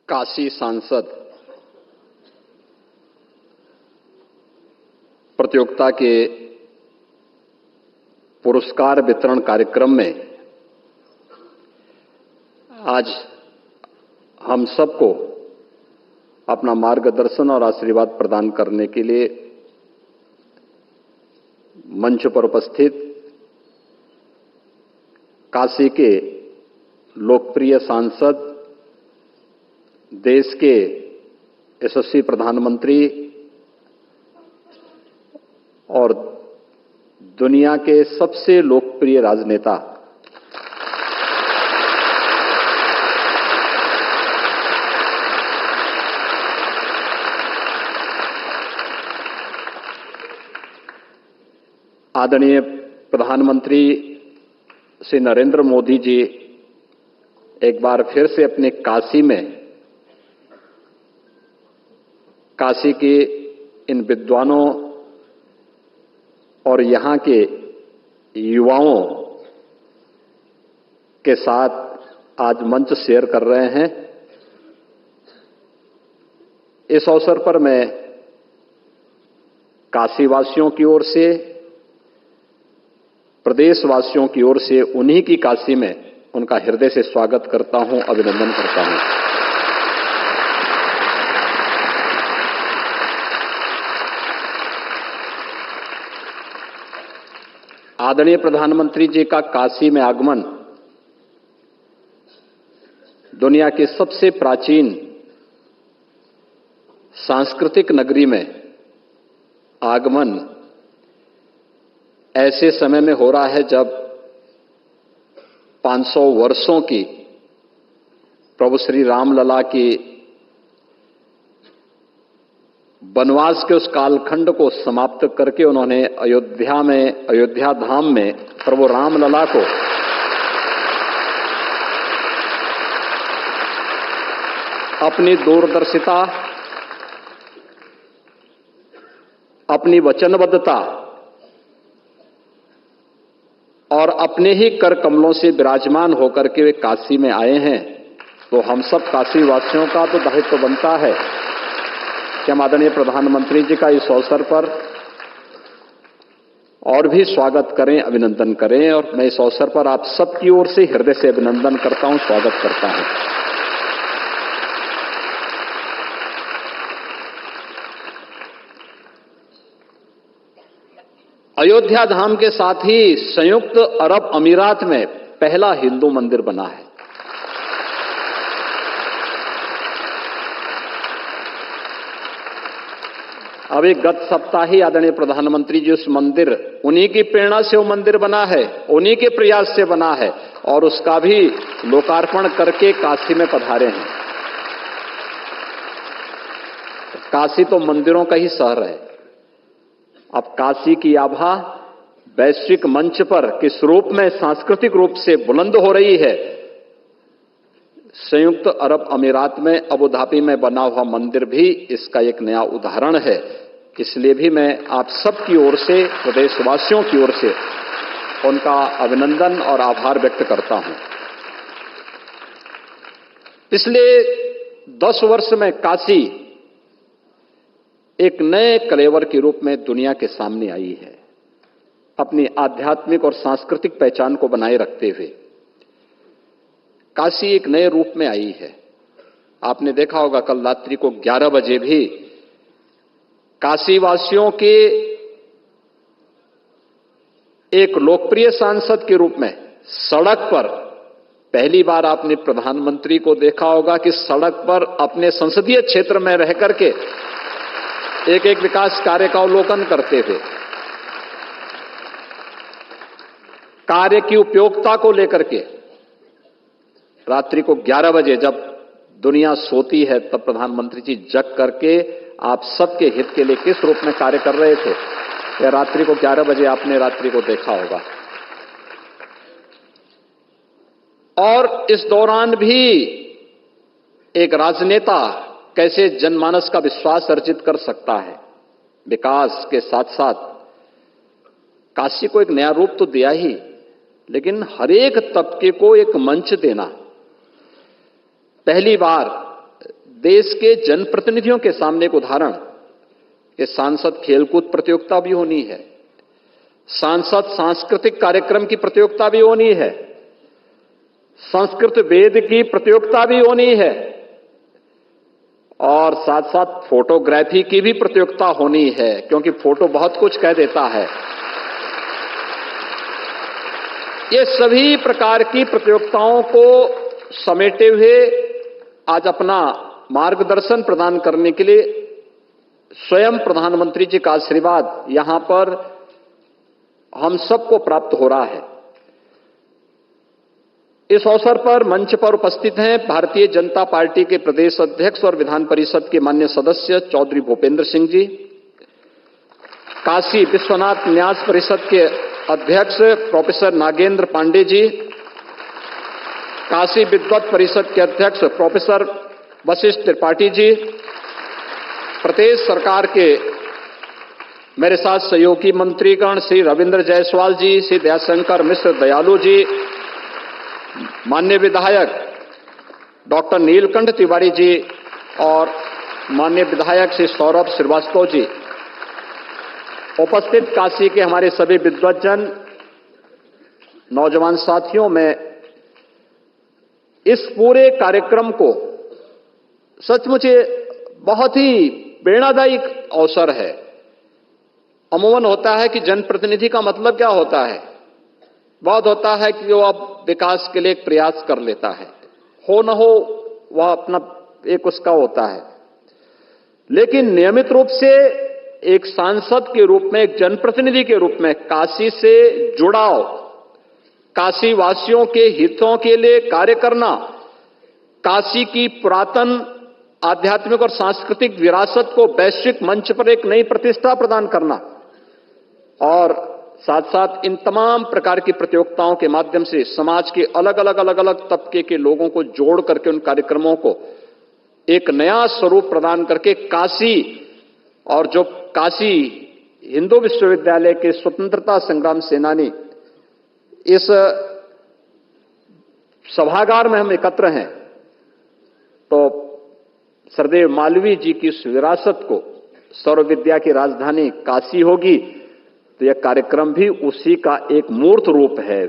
काशी सांसद प्रतियोगिता के पुरस्कार वितरण कार्यक्रम में आज हम सबको अपना मार्गदर्शन और आशीर्वाद प्रदान करने के लिए मंच पर उपस्थित काशी के लोकप्रिय सांसद, देश के यशस्वी प्रधानमंत्री और दुनिया के सबसे लोकप्रिय राजनेता आदरणीय प्रधानमंत्री श्री नरेंद्र मोदी जी एक बार फिर से अपने काशी के इन विद्वानों और यहाँ के युवाओं के साथ आज मंच शेयर कर रहे हैं। इस अवसर पर मैं काशीवासियों की ओर से, प्रदेशवासियों की ओर से उन्हीं की काशी में उनका हृदय से स्वागत करता हूं, अभिनंदन करता हूं। आदरणीय प्रधानमंत्री जी का काशी में आगमन दुनिया की सबसे प्राचीन सांस्कृतिक नगरी में आगमन ऐसे समय में हो रहा है जब 500 वर्षों की प्रभु श्री रामलला की वनवास के उस कालखंड को समाप्त करके उन्होंने अयोध्या धाम में प्रभु रामलला को अपनी दूरदर्शिता, अपनी वचनबद्धता और अपने ही कर कमलों से विराजमान होकर के वे काशी में आए हैं। तो हम सब काशी वासियों का तो दायित्व बनता है कि हम आदरणीय प्रधानमंत्री जी का इस अवसर पर और भी स्वागत करें, अभिनंदन करें। और मैं इस अवसर पर आप सबकी ओर से हृदय से अभिनंदन करता हूं, स्वागत करता हूं। अयोध्या धाम के साथ ही संयुक्त अरब अमीरात में पहला हिंदू मंदिर बना है। अभी गत सप्ताह ही आदरणीय प्रधानमंत्री जी उस मंदिर, उन्हीं की प्रेरणा से वो मंदिर बना है, उन्हीं के प्रयास से बना है और उसका भी लोकार्पण करके काशी में पधारे हैं। काशी तो मंदिरों का ही शहर है। अब काशी की आभा वैश्विक मंच पर किस रूप में सांस्कृतिक रूप से बुलंद हो रही है। संयुक्त अरब अमीरात में अबू धाबी में बना हुआ मंदिर भी इसका एक नया उदाहरण है। इसलिए भी मैं आप सबकी ओर से, प्रदेशवासियों की ओर से उनका अभिनंदन और आभार व्यक्त करता हूं। पिछले 10 वर्ष में काशी एक नए कलेवर के रूप में दुनिया के सामने आई है। अपनी आध्यात्मिक और सांस्कृतिक पहचान को बनाए रखते हुए काशी एक नए रूप में आई है। आपने देखा होगा कल रात्रि को 11 बजे भी काशीवासियों के एक लोकप्रिय सांसद के रूप में सड़क पर पहली बार आपने प्रधानमंत्री को देखा होगा कि सड़क पर अपने संसदीय क्षेत्र में रह करके एक एक विकास कार्य का अवलोकन करते थे। कार्य की उपयोगिता को लेकर के रात्रि को 11 बजे जब दुनिया सोती है तब प्रधानमंत्री जी जग करके आप सबके हित के लिए किस रूप में कार्य कर रहे थे, या रात्रि को 11 बजे आपने रात्रि को देखा होगा। और इस दौरान भी एक राजनेता कैसे जनमानस का विश्वास अर्जित कर सकता है। विकास के साथ साथ काशी को एक नया रूप तो दिया ही, लेकिन हर एक तबके को एक मंच देना। पहली बार देश के जनप्रतिनिधियों के सामने एक उदाहरण, ये सांसद खेलकूद प्रतियोगिता भी होनी है, सांसद सांस्कृतिक कार्यक्रम की प्रतियोगिता भी होनी है, संस्कृत वेद की प्रतियोगिता भी होनी है और साथ साथ फोटोग्राफी की भी प्रतियोगिता होनी है, क्योंकि फोटो बहुत कुछ कह देता है। ये सभी प्रकार की प्रतियोगिताओं को समेटे हुए आज अपना मार्गदर्शन प्रदान करने के लिए स्वयं प्रधानमंत्री जी का आशीर्वाद यहां पर हम सबको प्राप्त हो रहा है। इस अवसर पर मंच पर उपस्थित हैं भारतीय जनता पार्टी के प्रदेश अध्यक्ष और विधान परिषद के माननीय सदस्य चौधरी भूपेंद्र सिंह जी, काशी विश्वनाथ न्यास परिषद के अध्यक्ष प्रोफेसर नागेंद्र पांडे जी, काशी विद्वत परिषद के अध्यक्ष प्रोफेसर वशिष्ठ त्रिपाठी जी, प्रदेश सरकार के मेरे साथ सहयोगी मंत्रीगण श्री रविंद्र जायसवाल जी, श्री दयाशंकर मिश्र दयालु जी, माननीय विधायक डॉक्टर नीलकंठ तिवारी जी और माननीय विधायक श्री सौरभ श्रीवास्तव जी, उपस्थित काशी के हमारे सभी विद्वज्जन, नौजवान साथियों, में इस पूरे कार्यक्रम को सचमुच बहुत ही प्रेरणादायी अवसर है। अमूमन होता है कि जनप्रतिनिधि का मतलब क्या होता है, बहुत होता है कि वो अब विकास के लिए एक प्रयास कर लेता है, हो न हो वह अपना एक उसका होता है, लेकिन नियमित रूप से एक सांसद के रूप में, एक जनप्रतिनिधि के रूप में काशी से जुड़ाव, काशी वासियों के हितों के लिए कार्य करना, काशी की पुरातन आध्यात्मिक और सांस्कृतिक विरासत को वैश्विक मंच पर एक नई प्रतिष्ठा प्रदान करना और साथ साथ इन तमाम प्रकार की प्रतियोगिताओं के माध्यम से समाज के अलग अलग तबके के लोगों को जोड़ करके उन कार्यक्रमों को एक नया स्वरूप प्रदान करके काशी और जो काशी हिंदू विश्वविद्यालय के स्वतंत्रता संग्राम सेनानी इस सभागार में हम एकत्र हैं, तो सरदेव मालवीय जी की इस विरासत को सर्व विद्या की राजधानी काशी होगी, तो यह कार्यक्रम भी उसी का एक मूर्त रूप है।